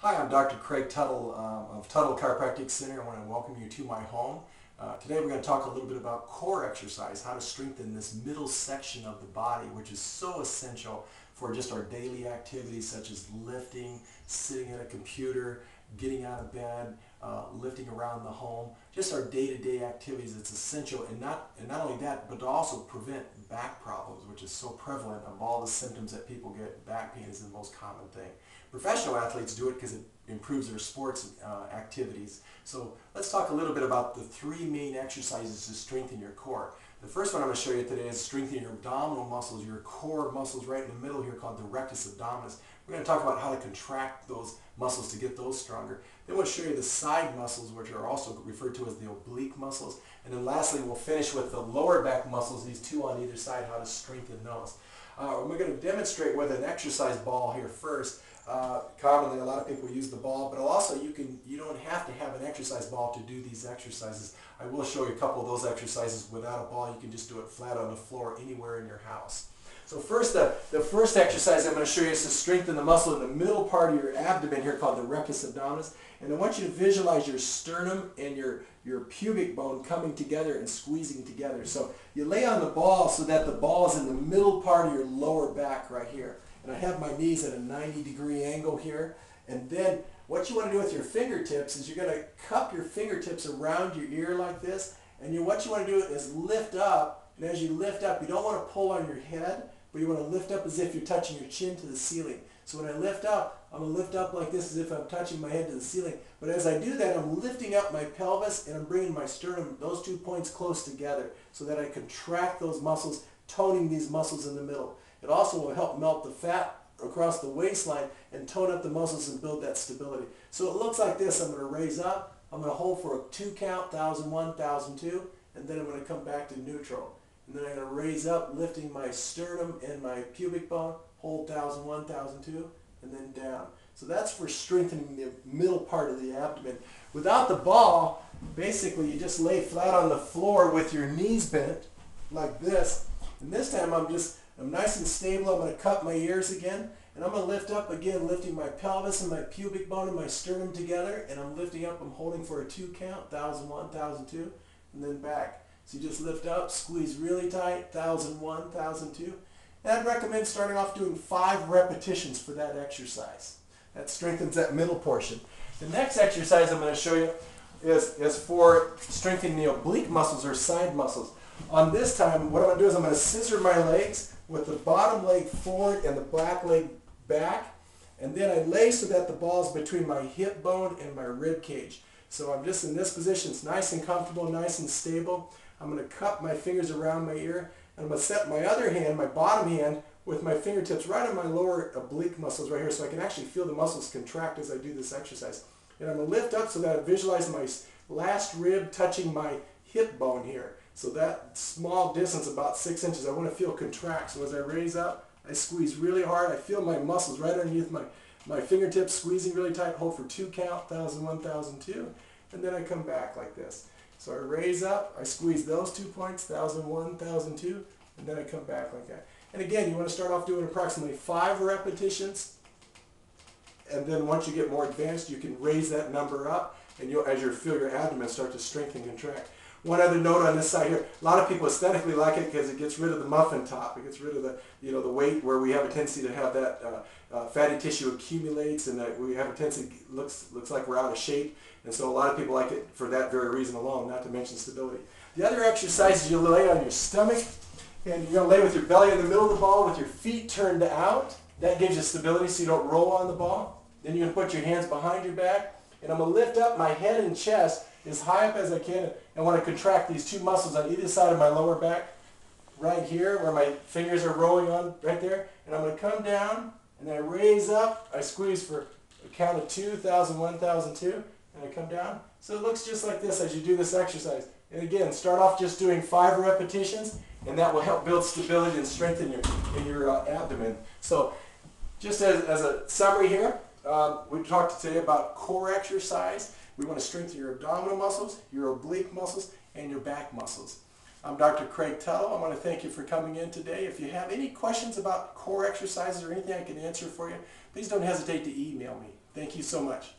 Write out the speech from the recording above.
Hi, I'm Dr. Craig Tuttle of Tuttle Chiropractic Center. I want to welcome you to my home. Today we're going to talk a little bit about core exercise, how to strengthen this middle section of the body, which is so essential for just our daily activities such as lifting, sitting at a computer, getting out of bed, lifting around the home, just our day-to-day activities. It's essential, and not only that, but to also prevent back problems, which is so prevalent. Of all the symptoms that people get, back pain is the most common thing. Professional athletes do it because it improves their sports activities. So let's talk a little bit about the three main exercises to strengthen your core. The first one I'm going to show you today is strengthening your abdominal muscles, your core muscles right in the middle here called the rectus abdominis. We're going to talk about how to contract those muscles to get those stronger. Then we'll show you the side muscles, which are also referred to as the oblique muscles. And then lastly, we'll finish with the lower back muscles, these two on either side, how to strengthen those. We're going to demonstrate with an exercise ball here first. Commonly, a lot of people use the ball, but also you don't have to have an exercise ball to do these exercises. I will show you a couple of those exercises without a ball. You can just do it flat on the floor anywhere in your house. So first, the first exercise I'm going to show you is to strengthen the muscle in the middle part of your abdomen here called the rectus abdominis. And I want you to visualize your sternum and your pubic bone coming together and squeezing together. So you lay on the ball so that the ball is in the middle part of your lower back right here. And I have my knees at a 90-degree angle here. And then what you want to do with your fingertips is you're going to cup your fingertips around your ear like this. And what you want to do is lift up. And as you lift up, you don't want to pull on your head, but you want to lift up as if you're touching your chin to the ceiling. So when I lift up, I'm going to lift up like this as if I'm touching my head to the ceiling. But as I do that, I'm lifting up my pelvis and I'm bringing my sternum, those 2 points close together so that I contract those muscles, toning these muscles in the middle. It also will help melt the fat across the waistline and tone up the muscles and build that stability. So it looks like this. I'm going to raise up. I'm going to hold for a 2 count, 1001, 1002, and then I'm going to come back to neutral. And then I'm going to raise up, lifting my sternum and my pubic bone, hold 1001, 1002, and then down. So that's for strengthening the middle part of the abdomen. Without the ball, basically you just lay flat on the floor with your knees bent like this. And this time I'm nice and stable. I'm going to cup my ears again. And I'm going to lift up again, lifting my pelvis and my pubic bone and my sternum together. And I'm lifting up. I'm holding for a 2 count, 1001, 1002, and then back. So you just lift up, squeeze really tight, 1001, 1002. And I'd recommend starting off doing 5 repetitions for that exercise. That strengthens that middle portion. The next exercise I'm going to show you is for strengthening the oblique muscles or side muscles. On this time, what I'm going to do is I'm going to scissor my legs with the bottom leg forward and the back leg back. And then I lay so that the ball is between my hip bone and my rib cage. So I'm just in this position. It's nice and comfortable, nice and stable. I'm going to cup my fingers around my ear. And I'm going to set my other hand, my bottom hand, with my fingertips right on my lower oblique muscles right here so I can actually feel the muscles contract as I do this exercise. And I'm going to lift up so that I visualize my last rib touching my hip bone here. So that small distance, about 6 inches, I want to feel contract. So as I raise up, I squeeze really hard. I feel my muscles right underneath my fingertips squeezing really tight. Hold for 2 count, 1001, 1002. And then I come back like this. So I raise up, I squeeze those 2 points, 1001, 1002, and then I come back like that. And again, you want to start off doing approximately 5 repetitions. And then once you get more advanced, you can raise that number up. And as you feel your abdomen start to strengthen and contract. One other note on this side here, a lot of people aesthetically like it because it gets rid of the muffin top. It gets rid of the weight where we have a tendency to have that fatty tissue accumulates and that we have a tendency, looks like we're out of shape. And so a lot of people like it for that very reason alone, not to mention stability. The other exercise is you lay on your stomach and you're going to lay with your belly in the middle of the ball with your feet turned out. That gives you stability so you don't roll on the ball. Then you're going to put your hands behind your back. And I'm going to lift up my head and chest as high up as I can. I want to contract these 2 muscles on either side of my lower back, right here where my fingers are rolling on, right there. And I'm going to come down, and then I raise up. I squeeze for a count of 2, 1001, 1002, and I come down. So it looks just like this as you do this exercise. And again, start off just doing 5 repetitions, and that will help build stability and strength in your abdomen. So just as a summary here, we talked today about core exercise. We want to strengthen your abdominal muscles, your oblique muscles, and your back muscles. I'm Dr. Craig Tuttle. I want to thank you for coming in today. If you have any questions about core exercises or anything I can answer for you, please don't hesitate to email me. Thank you so much.